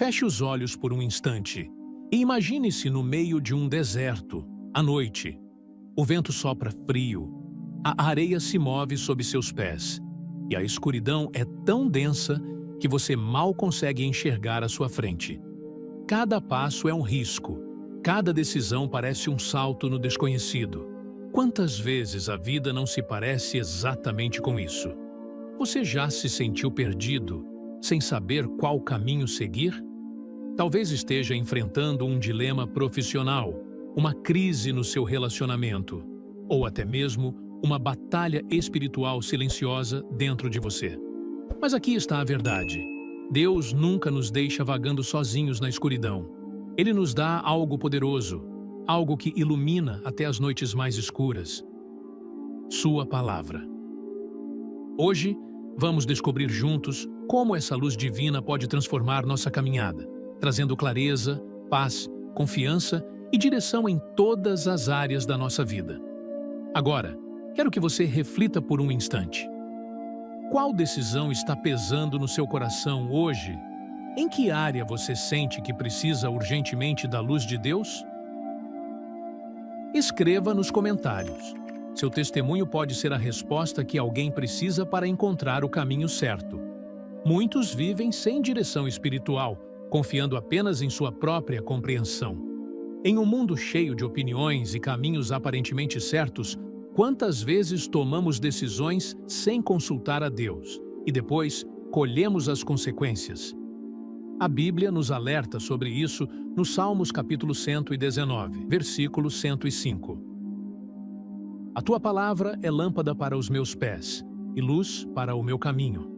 Feche os olhos por um instante e imagine-se no meio de um deserto, à noite. O vento sopra frio, a areia se move sob seus pés e a escuridão é tão densa que você mal consegue enxergar à sua frente. Cada passo é um risco, cada decisão parece um salto no desconhecido. Quantas vezes a vida não se parece exatamente com isso? Você já se sentiu perdido, sem saber qual caminho seguir? Talvez esteja enfrentando um dilema profissional, uma crise no seu relacionamento, ou até mesmo uma batalha espiritual silenciosa dentro de você. Mas aqui está a verdade. Deus nunca nos deixa vagando sozinhos na escuridão. Ele nos dá algo poderoso, algo que ilumina até as noites mais escuras. Sua palavra. Hoje, vamos descobrir juntos como essa luz divina pode transformar nossa caminhada, trazendo clareza, paz, confiança e direção em todas as áreas da nossa vida. Agora, quero que você reflita por um instante. Qual decisão está pesando no seu coração hoje? Em que área você sente que precisa urgentemente da luz de Deus? Escreva nos comentários. Seu testemunho pode ser a resposta que alguém precisa para encontrar o caminho certo. Muitos vivem sem direção espiritual, confiando apenas em sua própria compreensão. Em um mundo cheio de opiniões e caminhos aparentemente certos, quantas vezes tomamos decisões sem consultar a Deus e depois colhemos as consequências? A Bíblia nos alerta sobre isso no Salmos capítulo 119, versículo 105. A tua palavra é lâmpada para os meus pés e luz para o meu caminho.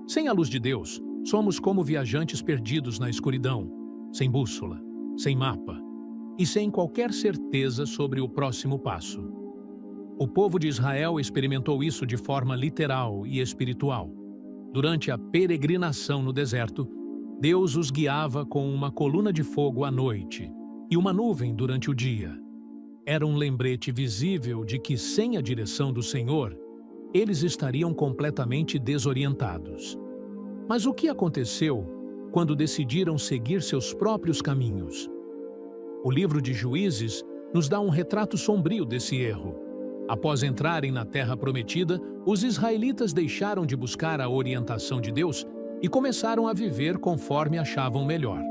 Sem a luz de Deus, somos como viajantes perdidos na escuridão, sem bússola, sem mapa e sem qualquer certeza sobre o próximo passo. O povo de Israel experimentou isso de forma literal e espiritual. Durante a peregrinação no deserto, Deus os guiava com uma coluna de fogo à noite e uma nuvem durante o dia. Era um lembrete visível de que, sem a direção do Senhor, eles estariam completamente desorientados. Mas o que aconteceu quando decidiram seguir seus próprios caminhos? O livro de Juízes nos dá um retrato sombrio desse erro. Após entrarem na Terra Prometida, os israelitas deixaram de buscar a orientação de Deus e começaram a viver conforme achavam melhor.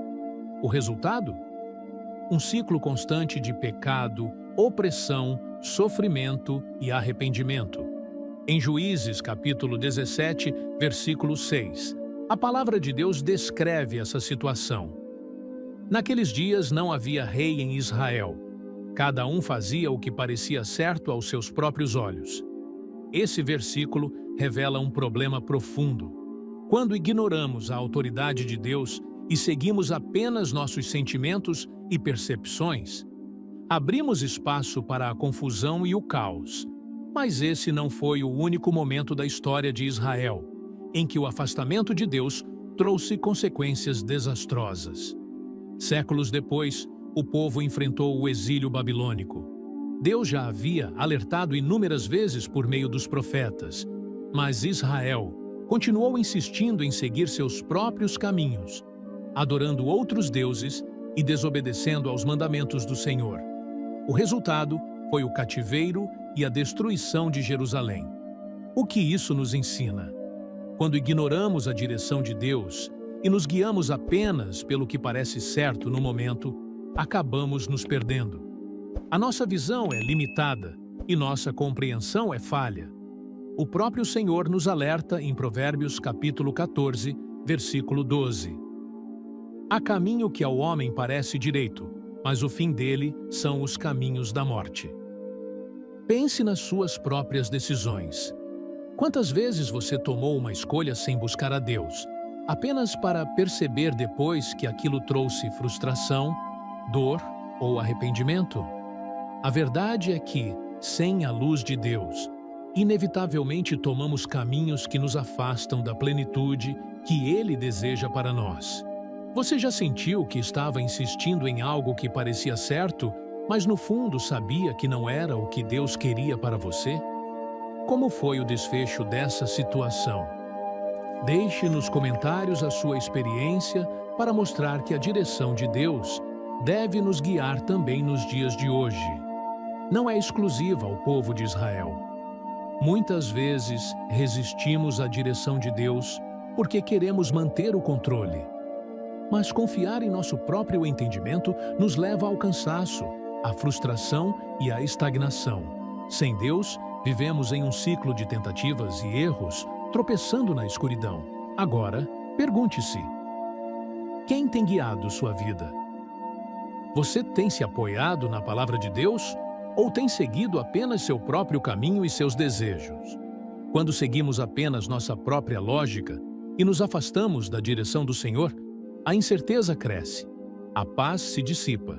O resultado? Um ciclo constante de pecado, opressão, sofrimento e arrependimento. Em Juízes, capítulo 17, versículo 6, a palavra de Deus descreve essa situação. Naqueles dias não havia rei em Israel. Cada um fazia o que parecia certo aos seus próprios olhos. Esse versículo revela um problema profundo. Quando ignoramos a autoridade de Deus e seguimos apenas nossos sentimentos e percepções, abrimos espaço para a confusão e o caos. Mas esse não foi o único momento da história de Israel em que o afastamento de Deus trouxe consequências desastrosas. Séculos depois, o povo enfrentou o exílio babilônico. Deus já havia alertado inúmeras vezes por meio dos profetas, mas Israel continuou insistindo em seguir seus próprios caminhos, adorando outros deuses e desobedecendo aos mandamentos do Senhor. O resultado foi o cativeiro e a destruição de Jerusalém. O que isso nos ensina? Quando ignoramos a direção de Deus e nos guiamos apenas pelo que parece certo no momento, acabamos nos perdendo. A nossa visão é limitada e nossa compreensão é falha. O próprio Senhor nos alerta em Provérbios capítulo 14, versículo 12. Há caminho que ao homem parece direito, mas o fim dele são os caminhos da morte. Pense nas suas próprias decisões. Quantas vezes você tomou uma escolha sem buscar a Deus, apenas para perceber depois que aquilo trouxe frustração, dor ou arrependimento? A verdade é que, sem a luz de Deus, inevitavelmente tomamos caminhos que nos afastam da plenitude que Ele deseja para nós. Você já sentiu que estava insistindo em algo que parecia certo, mas no fundo sabia que não era o que Deus queria para você? Como foi o desfecho dessa situação? Deixe nos comentários a sua experiência para mostrar que a direção de Deus deve nos guiar também nos dias de hoje. Não é exclusiva ao povo de Israel. Muitas vezes resistimos à direção de Deus porque queremos manter o controle. Mas confiar em nosso próprio entendimento nos leva ao cansaço, à frustração e à estagnação. Sem Deus, vivemos em um ciclo de tentativas e erros, tropeçando na escuridão. Agora, pergunte-se: quem tem guiado sua vida? Você tem se apoiado na palavra de Deus ou tem seguido apenas seu próprio caminho e seus desejos? Quando seguimos apenas nossa própria lógica e nos afastamos da direção do Senhor, a incerteza cresce, a paz se dissipa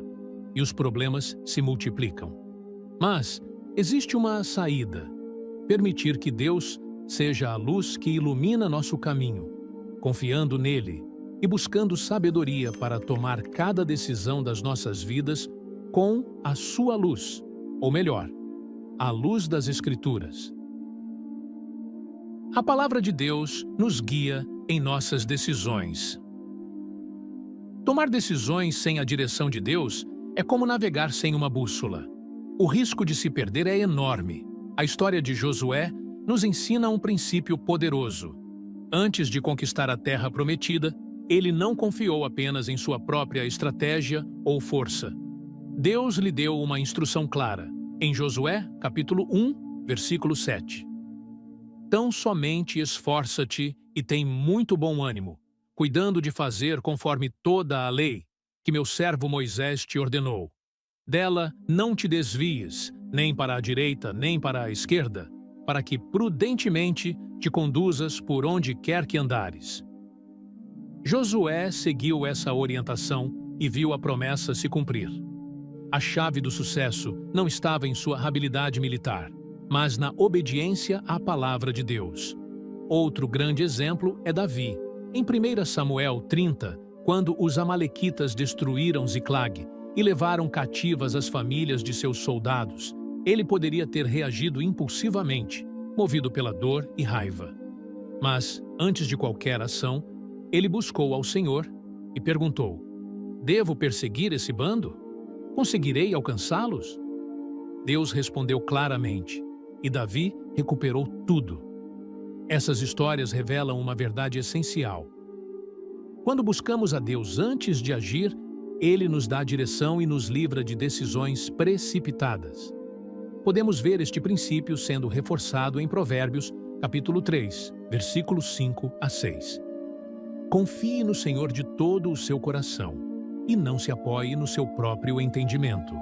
e os problemas se multiplicam. Mas existe uma saída: permitir que Deus seja a luz que ilumina nosso caminho, confiando nele e buscando sabedoria para tomar cada decisão das nossas vidas com a sua luz, ou melhor, a luz das Escrituras. A palavra de Deus nos guia em nossas decisões. Tomar decisões sem a direção de Deus é como navegar sem uma bússola. O risco de se perder é enorme. A história de Josué nos ensina um princípio poderoso. Antes de conquistar a terra prometida, ele não confiou apenas em sua própria estratégia ou força. Deus lhe deu uma instrução clara, em Josué, capítulo 1, versículo 7. Tão somente esforça-te e tem muito bom ânimo, cuidando de fazer conforme toda a lei que meu servo Moisés te ordenou. Dela não te desvies, nem para a direita, nem para a esquerda, para que prudentemente te conduzas por onde quer que andares. Josué seguiu essa orientação e viu a promessa se cumprir. A chave do sucesso não estava em sua habilidade militar, mas na obediência à palavra de Deus. Outro grande exemplo é Davi. Em 1 Samuel 30, quando os amalequitas destruíram Ziclag e levaram cativas as famílias de seus soldados, ele poderia ter reagido impulsivamente, movido pela dor e raiva. Mas, antes de qualquer ação, ele buscou ao Senhor e perguntou: devo perseguir esse bando? Conseguirei alcançá-los? Deus respondeu claramente, e Davi recuperou tudo. Essas histórias revelam uma verdade essencial. Quando buscamos a Deus antes de agir, Ele nos dá direção e nos livra de decisões precipitadas. Podemos ver este princípio sendo reforçado em Provérbios, capítulo 3, versículos 5 a 6. Confie no Senhor de todo o seu coração e não se apoie no seu próprio entendimento.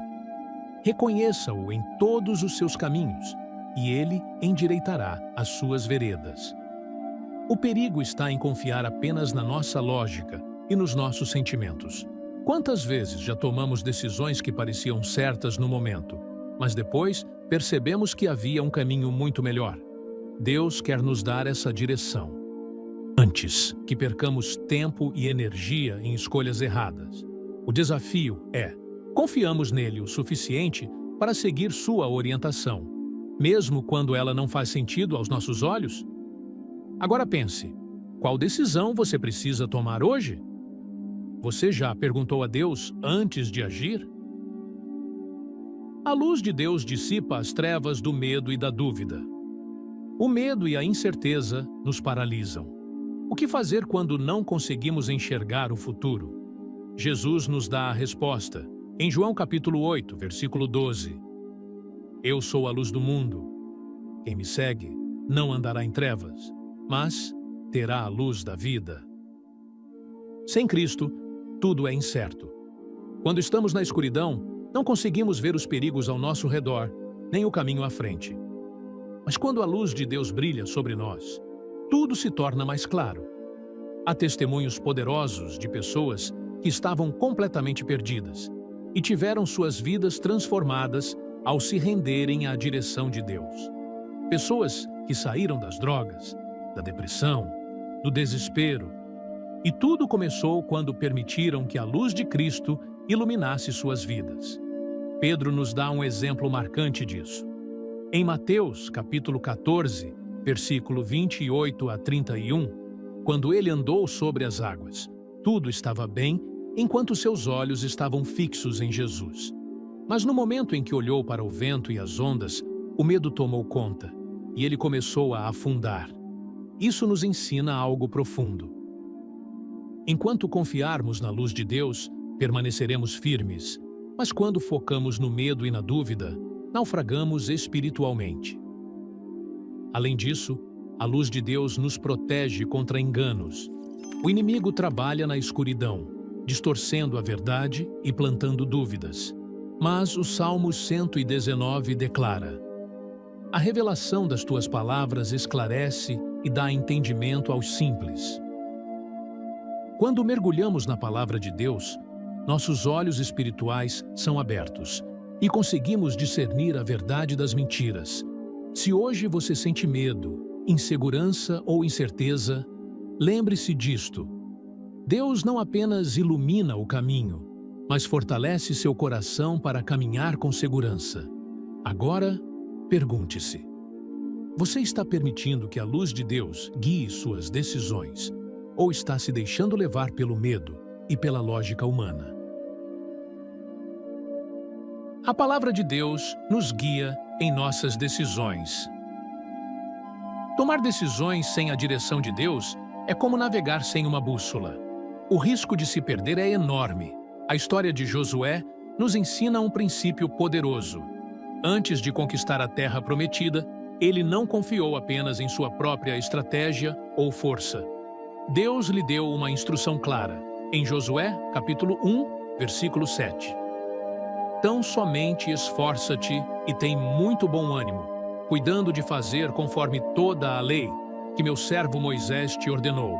Reconheça-o em todos os seus caminhos e ele endireitará as suas veredas. O perigo está em confiar apenas na nossa lógica e nos nossos sentimentos. Quantas vezes já tomamos decisões que pareciam certas no momento, mas depois percebemos que havia um caminho muito melhor? Deus quer nos dar essa direção antes que percamos tempo e energia em escolhas erradas. O desafio é: confiamos nele o suficiente para seguir sua orientação, mesmo quando ela não faz sentido aos nossos olhos? Agora pense, qual decisão você precisa tomar hoje? Você já perguntou a Deus antes de agir? A luz de Deus dissipa as trevas do medo e da dúvida. O medo e a incerteza nos paralisam. O que fazer quando não conseguimos enxergar o futuro? Jesus nos dá a resposta. Em João capítulo 8, versículo 12. Eu sou a luz do mundo. Quem me segue não andará em trevas, mas terá a luz da vida. Sem Cristo, tudo é incerto. Quando estamos na escuridão, não conseguimos ver os perigos ao nosso redor, nem o caminho à frente. Mas quando a luz de Deus brilha sobre nós, tudo se torna mais claro. Há testemunhos poderosos de pessoas que estavam completamente perdidas e tiveram suas vidas transformadas ao se renderem à direção de Deus. Pessoas que saíram das drogas, da depressão, do desespero. E tudo começou quando permitiram que a luz de Cristo iluminasse suas vidas. Pedro nos dá um exemplo marcante disso. Em Mateus, capítulo 14, versículo 28 a 31, quando ele andou sobre as águas, tudo estava bem enquanto seus olhos estavam fixos em Jesus. Mas no momento em que olhou para o vento e as ondas, o medo tomou conta e ele começou a afundar. Isso nos ensina algo profundo. Enquanto confiarmos na luz de Deus, permaneceremos firmes, mas quando focamos no medo e na dúvida, naufragamos espiritualmente. Além disso, a luz de Deus nos protege contra enganos. O inimigo trabalha na escuridão, distorcendo a verdade e plantando dúvidas. Mas o Salmo 119 declara: a revelação das tuas palavras esclarece e dá entendimento aos simples. Quando mergulhamos na palavra de Deus, nossos olhos espirituais são abertos e conseguimos discernir a verdade das mentiras. Se hoje você sente medo, insegurança ou incerteza, lembre-se disto. Deus não apenas ilumina o caminho, mas fortalece seu coração para caminhar com segurança. Agora, pergunte-se: você está permitindo que a luz de Deus guie suas decisões, ou está se deixando levar pelo medo e pela lógica humana? A palavra de Deus nos guia em nossas decisões. Tomar decisões sem a direção de Deus é como navegar sem uma bússola. O risco de se perder é enorme. A história de Josué nos ensina um princípio poderoso. Antes de conquistar a terra prometida, ele não confiou apenas em sua própria estratégia ou força. Deus lhe deu uma instrução clara, em Josué, capítulo 1, versículo 7. Tão somente esforça-te e tem muito bom ânimo, cuidando de fazer conforme toda a lei que meu servo Moisés te ordenou.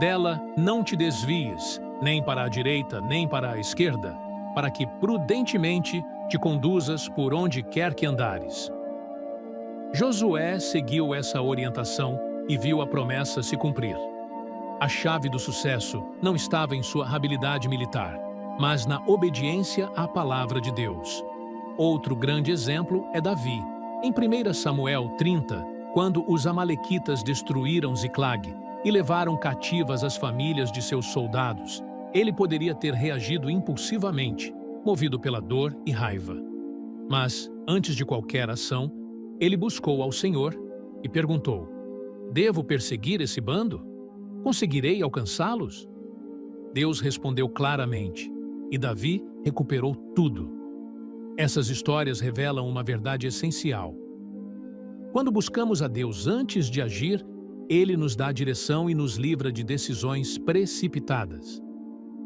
Dela não te desvies, nem para a direita, nem para a esquerda, para que prudentemente te conduzas por onde quer que andares. Josué seguiu essa orientação e viu a promessa se cumprir. A chave do sucesso não estava em sua habilidade militar, mas na obediência à palavra de Deus. Outro grande exemplo é Davi. Em 1 Samuel 30, quando os amalequitas destruíram Ziclag e levaram cativas as famílias de seus soldados, ele poderia ter reagido impulsivamente, movido pela dor e raiva. Mas, antes de qualquer ação, ele buscou ao Senhor e perguntou: devo perseguir esse bando? Conseguirei alcançá-los? Deus respondeu claramente, e Davi recuperou tudo. Essas histórias revelam uma verdade essencial. Quando buscamos a Deus antes de agir, Ele nos dá direção e nos livra de decisões precipitadas.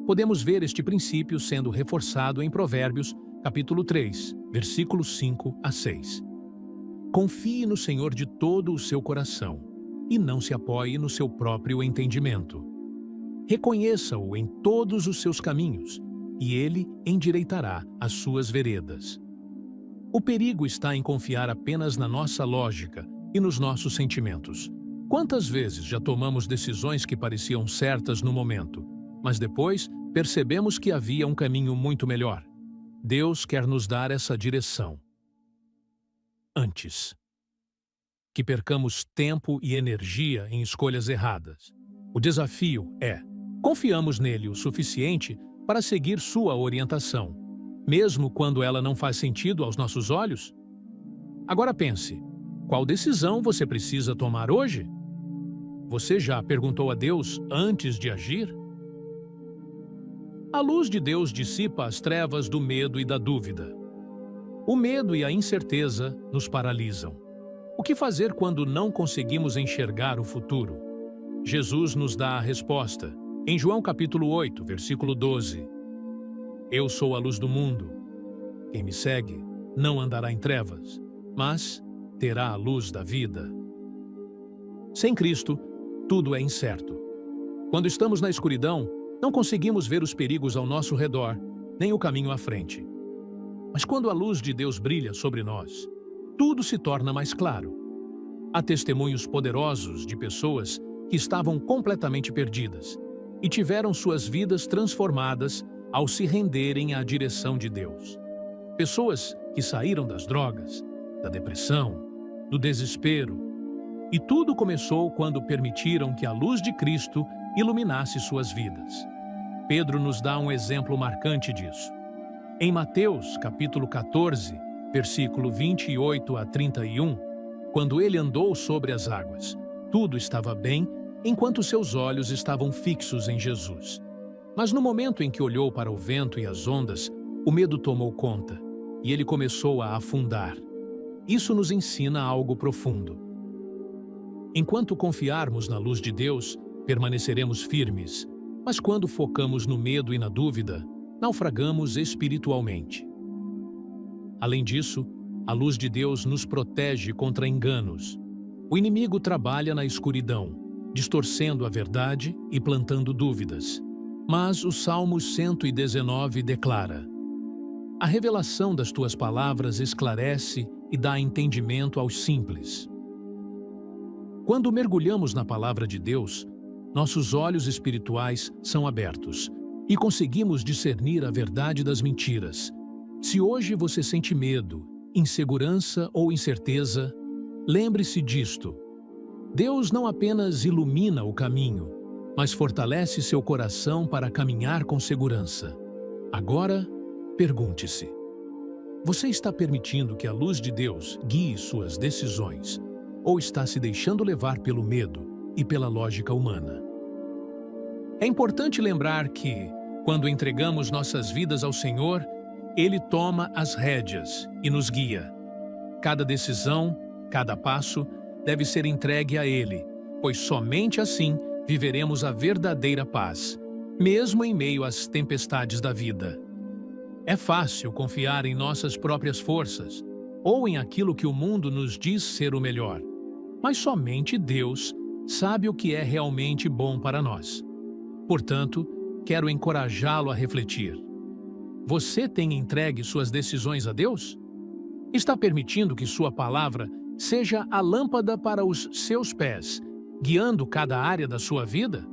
Podemos ver este princípio sendo reforçado em Provérbios, capítulo 3, versículos 5 a 6. Confie no Senhor de todo o seu coração e não se apoie no seu próprio entendimento. Reconheça-o em todos os seus caminhos e ele endireitará as suas veredas. O perigo está em confiar apenas na nossa lógica e nos nossos sentimentos. Quantas vezes já tomamos decisões que pareciam certas no momento, mas depois percebemos que havia um caminho muito melhor? Deus quer nos dar essa direção antes que percamos tempo e energia em escolhas erradas. O desafio é: confiamos nele o suficiente para seguir sua orientação, mesmo quando ela não faz sentido aos nossos olhos? Agora pense, qual decisão você precisa tomar hoje? Você já perguntou a Deus antes de agir? A luz de Deus dissipa as trevas do medo e da dúvida. O medo e a incerteza nos paralisam. O que fazer quando não conseguimos enxergar o futuro? Jesus nos dá a resposta. Em João capítulo 8, versículo 12. Eu sou a luz do mundo. Quem me segue não andará em trevas, mas terá a luz da vida. Sem Cristo, tudo é incerto. Quando estamos na escuridão, não conseguimos ver os perigos ao nosso redor, nem o caminho à frente. Mas quando a luz de Deus brilha sobre nós, tudo se torna mais claro. Há testemunhos poderosos de pessoas que estavam completamente perdidas e tiveram suas vidas transformadas ao se renderem à direção de Deus. Pessoas que saíram das drogas, da depressão, do desespero. E tudo começou quando permitiram que a luz de Cristo iluminasse suas vidas. Pedro nos dá um exemplo marcante disso. Em Mateus, capítulo 14, versículo 28 a 31, quando ele andou sobre as águas, tudo estava bem enquanto seus olhos estavam fixos em Jesus. Mas no momento em que olhou para o vento e as ondas, o medo tomou conta e ele começou a afundar. Isso nos ensina algo profundo. Enquanto confiarmos na luz de Deus, permaneceremos firmes, mas quando focamos no medo e na dúvida, naufragamos espiritualmente. Além disso, a luz de Deus nos protege contra enganos. O inimigo trabalha na escuridão, distorcendo a verdade e plantando dúvidas. Mas o Salmo 119 declara: a revelação das tuas palavras esclarece e dá entendimento aos simples. Quando mergulhamos na palavra de Deus, nossos olhos espirituais são abertos e conseguimos discernir a verdade das mentiras. Se hoje você sente medo, insegurança ou incerteza, lembre-se disto. Deus não apenas ilumina o caminho, mas fortalece seu coração para caminhar com segurança. Agora, pergunte-se: você está permitindo que a luz de Deus guie suas decisões ou está se deixando levar pelo medo e pela lógica humana? É importante lembrar que, quando entregamos nossas vidas ao Senhor, Ele toma as rédeas e nos guia. Cada decisão, cada passo, deve ser entregue a Ele, pois somente assim viveremos a verdadeira paz, mesmo em meio às tempestades da vida. É fácil confiar em nossas próprias forças ou em aquilo que o mundo nos diz ser o melhor, mas somente Deus sabe o que é realmente bom para nós. Portanto, quero encorajá-lo a refletir. Você tem entregue suas decisões a Deus? Está permitindo que sua palavra seja a lâmpada para os seus pés, guiando cada área da sua vida?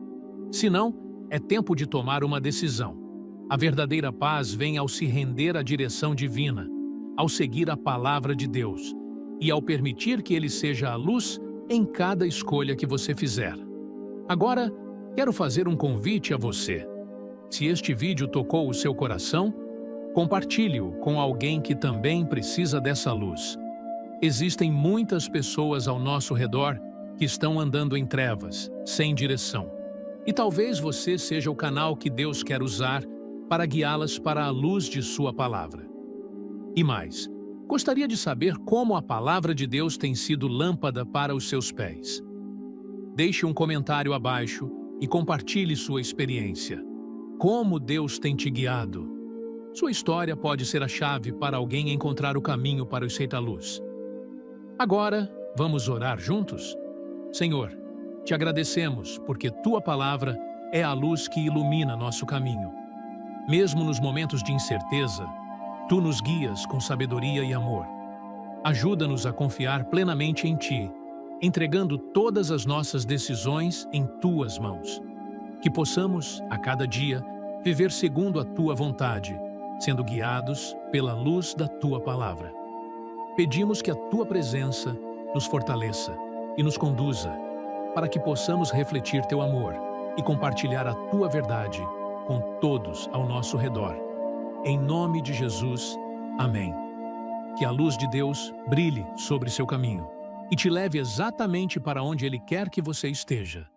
Se não, é tempo de tomar uma decisão. A verdadeira paz vem ao se render à direção divina, ao seguir a palavra de Deus e ao permitir que Ele seja a luz em cada escolha que você fizer. Agora, quero fazer um convite a você. Se este vídeo tocou o seu coração, compartilhe-o com alguém que também precisa dessa luz. Existem muitas pessoas ao nosso redor que estão andando em trevas, sem direção. E talvez você seja o canal que Deus quer usar para guiá-las para a luz de sua palavra. E mais, gostaria de saber como a palavra de Deus tem sido lâmpada para os seus pés. Deixe um comentário abaixo e compartilhe sua experiência. Como Deus tem te guiado? Sua história pode ser a chave para alguém encontrar o caminho para o ser da luz. Agora, vamos orar juntos? Senhor, te agradecemos porque Tua palavra é a luz que ilumina nosso caminho. Mesmo nos momentos de incerteza, Tu nos guias com sabedoria e amor. Ajuda-nos a confiar plenamente em Ti, entregando todas as nossas decisões em Tuas mãos. Que possamos, a cada dia, viver segundo a Tua vontade, sendo guiados pela luz da Tua palavra. Pedimos que a Tua presença nos fortaleça e nos conduza, para que possamos refletir Teu amor e compartilhar a Tua verdade com todos ao nosso redor. Em nome de Jesus, amém. Que a luz de Deus brilhe sobre seu caminho e te leve exatamente para onde Ele quer que você esteja.